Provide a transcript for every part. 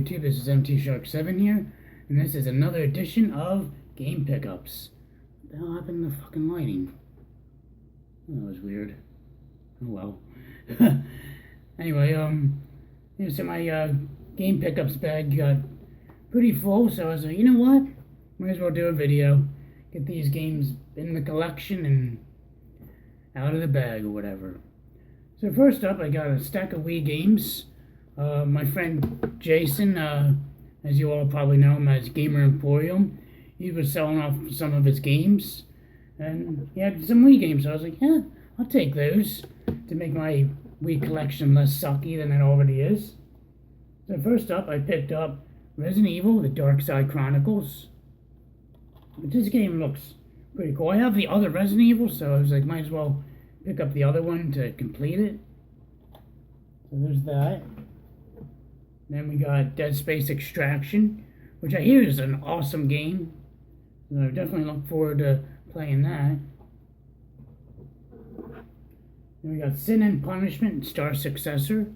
YouTube, this is MT Shark 7 here, and this is another edition of Game Pickups. What the hell happened to the fucking lighting? Oh, that was weird. Oh well. Anyway, so my Game Pickups bag got pretty full, so I was like, you know what? Might as well do a video. Get these games in the collection and out of the bag or whatever. So first up, I got a stack of Wii games. My friend Jason, as you all probably know him as Gamer Emporium, he was selling off some of his games, and he had some Wii games, so I was like, yeah, I'll take those to make my Wii collection less sucky than it already is. So first up, I picked up Resident Evil, The Dark Side Chronicles. But this game looks pretty cool. I have the other Resident Evil, so I was like, might as well pick up the other one to complete it. So there's that. Then we got Dead Space Extraction, which I hear is an awesome game. So I definitely look forward to playing that. Then we got Sin and Punishment, Star Successor.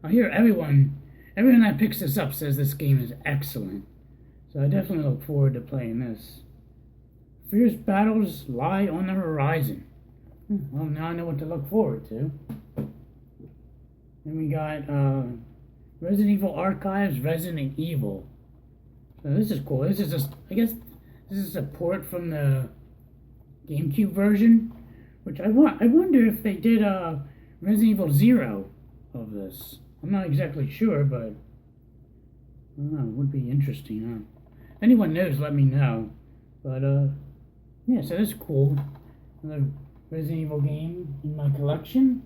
I hear everyone that picks this up says this game is excellent. So I definitely look forward to playing this. Fierce battles lie on the horizon. Well, now I know what to look forward to. Then we got Resident Evil Archives, Resident Evil. So this is cool. This is just, I guess, this is a port from the GameCube version, which I wonder if they did Resident Evil 0 of this. I'm not exactly sure, but I don't know, it would be interesting, huh? If anyone knows, let me know. But yeah, so that's cool. Another Resident Evil game in my collection.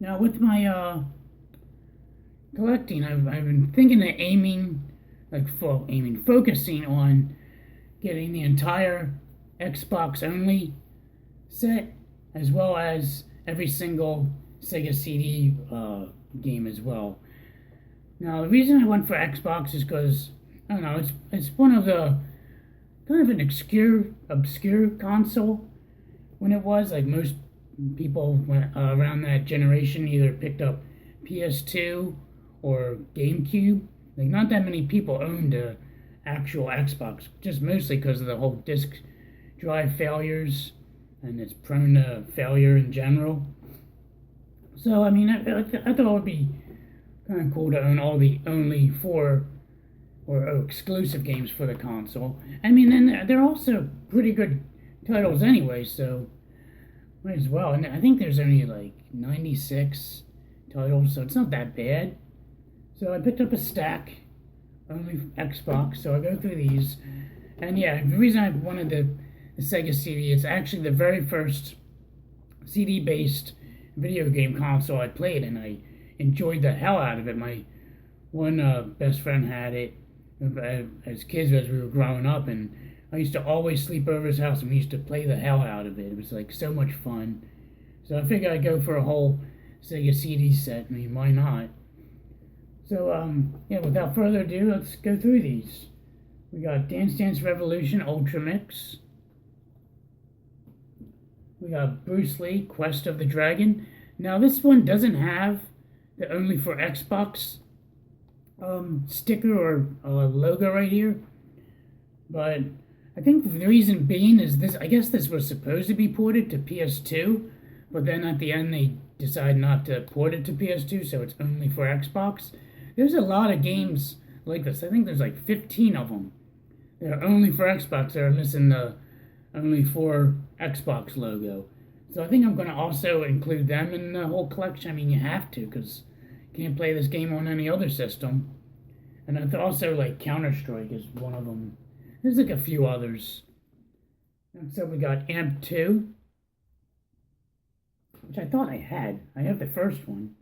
Now with my collecting, I've been thinking of focusing on getting the entire Xbox only set, as well as every single Sega CD game as well. Now the reason I went for Xbox is because, I don't know, it's one of the kind of an obscure console when it was, like, most people around that generation either picked up PS2 or GameCube. Like, not that many people owned a actual Xbox, just mostly because of the whole disk drive failures, and it's prone to failure in general. So, I mean, I thought it would be kind of cool to own all the only 4 or exclusive games for the console. I mean, and they're also pretty good titles anyway, so might as well. And I think there's only like 96 titles, so it's not that bad. So I picked up a stack, only Xbox, so I go through these. And yeah, the reason I wanted the Sega CD, it's actually the very first CD-based video game console I played, and I enjoyed the hell out of it. My one best friend had it as kids as we were growing up, and I used to always sleep over his house, and we used to play the hell out of it. It was like so much fun. So I figured I'd go for a whole Sega CD set. I mean, why not? So yeah, without further ado, let's go through these. We got Dance Dance Revolution Ultra Mix. We got Bruce Lee Quest of the Dragon. Now this one doesn't have the only for Xbox sticker or logo right here, but I think the reason being is this. I guess this was supposed to be ported to PS2, but then at the end they decided not to port it to PS2, so it's only for Xbox. There's a lot of games like this. I think there's like 15 of them. They're only for Xbox. They're missing the only for Xbox logo. So I think I'm going to also include them in the whole collection. I mean, you have to, because you can't play this game on any other system. And it's also, like, Counter-Strike is one of them. There's like a few others. Next up, we got Amp 2, which I thought I had. I have the first one.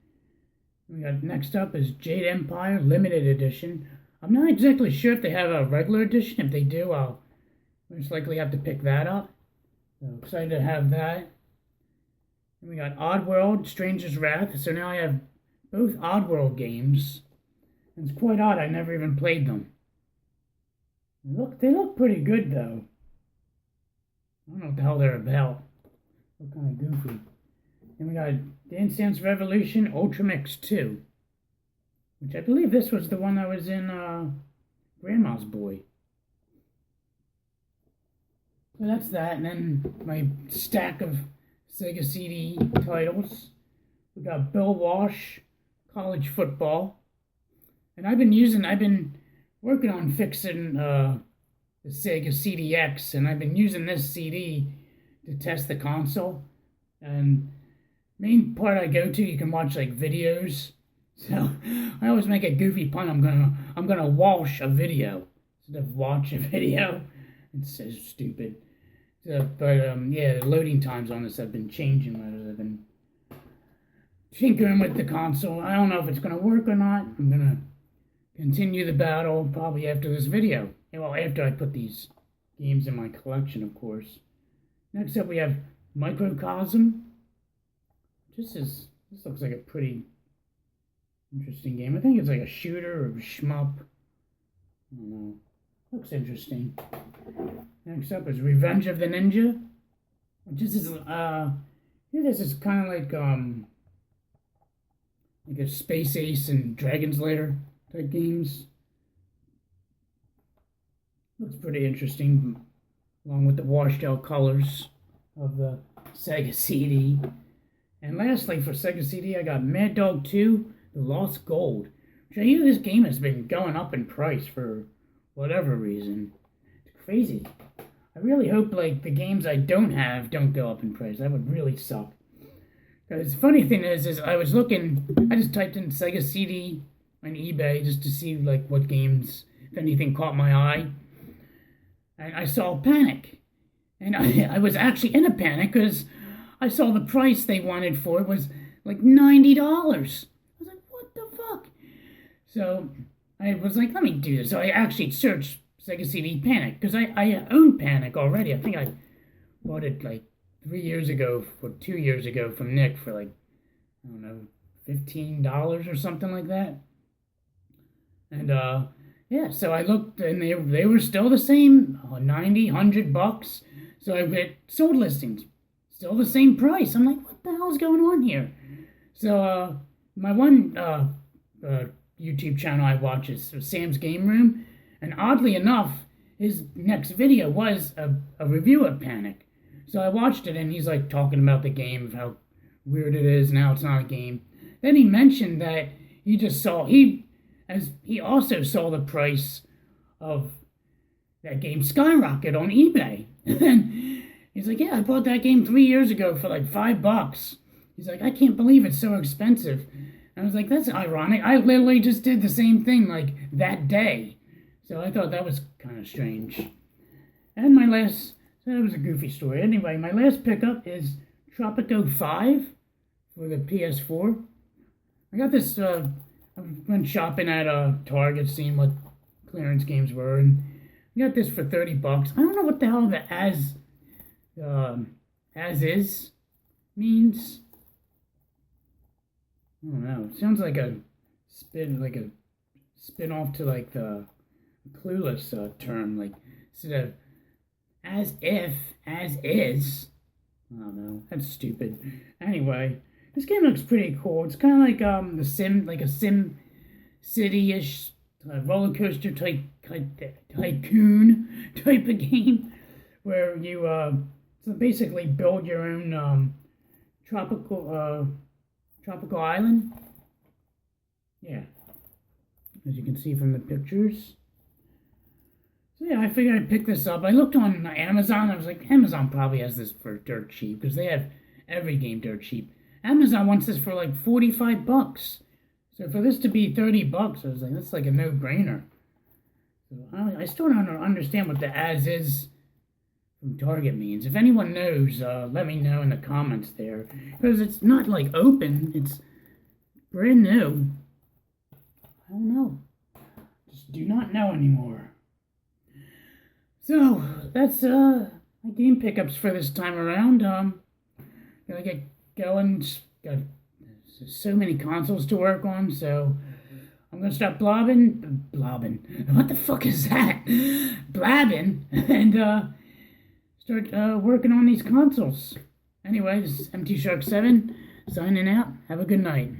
We got next up is Jade Empire Limited Edition. I'm not exactly sure if they have a regular edition. If they do, I'll most likely have to pick that up. So excited to have that. And we got Oddworld, Stranger's Wrath. So now I have both Oddworld games. And it's quite odd, I never even played them. They look pretty good, though. I don't know what the hell they're about. Look kind of goofy. Then we got Dance Dance Revolution Ultra Mix 2. which I believe this was the one that was in Grandma's Boy. So that's that, and then my stack of Sega CD titles. We got Bill Walsh, College Football, and I've been working on fixing the Sega CDX, and I've been using this CD to test the console. And main part I go to, you can watch like videos. So I always make a goofy pun. I'm gonna wash a video instead of watch a video. It's so stupid. So, but yeah, the loading times on this have been changing as I've been tinkering with the console. I don't know if it's gonna work or not. I'm gonna continue the battle probably after this video. Well, after I put these games in my collection, of course. Next up, we have Microcosm. This looks like a pretty interesting game. I think it's like a shooter or a shmup. I don't know. Looks interesting. Next up is Revenge of the Ninja. This is this is kind of like a Space Ace and Dragon's Lair type games. Looks pretty interesting, along with the washed out colors of the Sega CD. And lastly, for Sega CD, I got Mad Dog 2, The Lost Gold. Which I hear this game has been going up in price for whatever reason. It's crazy. I really hope like the games I don't have don't go up in price. That would really suck. Because the funny thing is I was looking, I just typed in Sega CD on eBay just to see like what games, if anything caught my eye. And I saw Panic. And I was actually in a panic because I saw the price they wanted for it was like $90. I was like, what the fuck? So I was like, let me do this. So I actually searched Sega CD Panic because I own Panic already. I think I bought it like 2 years ago from Nick for like, I don't know, $15 or something like that. And yeah, so I looked and they were still the same, 90, $100. So I went sold listings, still the same price. I'm like, what the hell's going on here? So my one YouTube channel I watch is Sam's Game Room, and oddly enough, his next video was a review of Panic. So I watched it, and he's like talking about the game, of how weird it is, now it's not a game. Then he mentioned that he also saw the price of that game skyrocket on eBay. And he's like, yeah, I bought that game 3 years ago for like $5. He's like, I can't believe it's so expensive. I was like, that's ironic. I literally just did the same thing like that day. So I thought that was kind of strange. And so that was a goofy story. Anyway, my last pickup is Tropico 5 for the PS4. I got this, I went shopping at Target, seeing what clearance games were, and I got this for $30. I don't know what the hell the as is means. I don't know. It sounds like a spin off to like the Clueless term, like instead of as if, as is. I don't know. That's stupid. Anyway, this game looks pretty cool. It's kind of like a Sim City-ish roller coaster tycoon type of game, where you so basically build your own tropical island. Yeah, as you can see from the pictures. So yeah, I figured I'd pick this up. I looked on Amazon. I was like, Amazon probably has this for dirt cheap because they have every game dirt cheap. Amazon wants this for like $45. So for this to be $30, I was like, that's like a no-brainer. So I still don't understand what the as is from Target means. If anyone knows, let me know in the comments there. Because it's not like open, it's brand new. I don't know. Just do not know anymore. So that's my game pickups for this time around. Gotta get going. Got so many consoles to work on, so I'm gonna start blobbing. What the fuck is that? Blabbing and start working on these consoles. Anyway, this is MT Shark 7 signing out. Have a good night.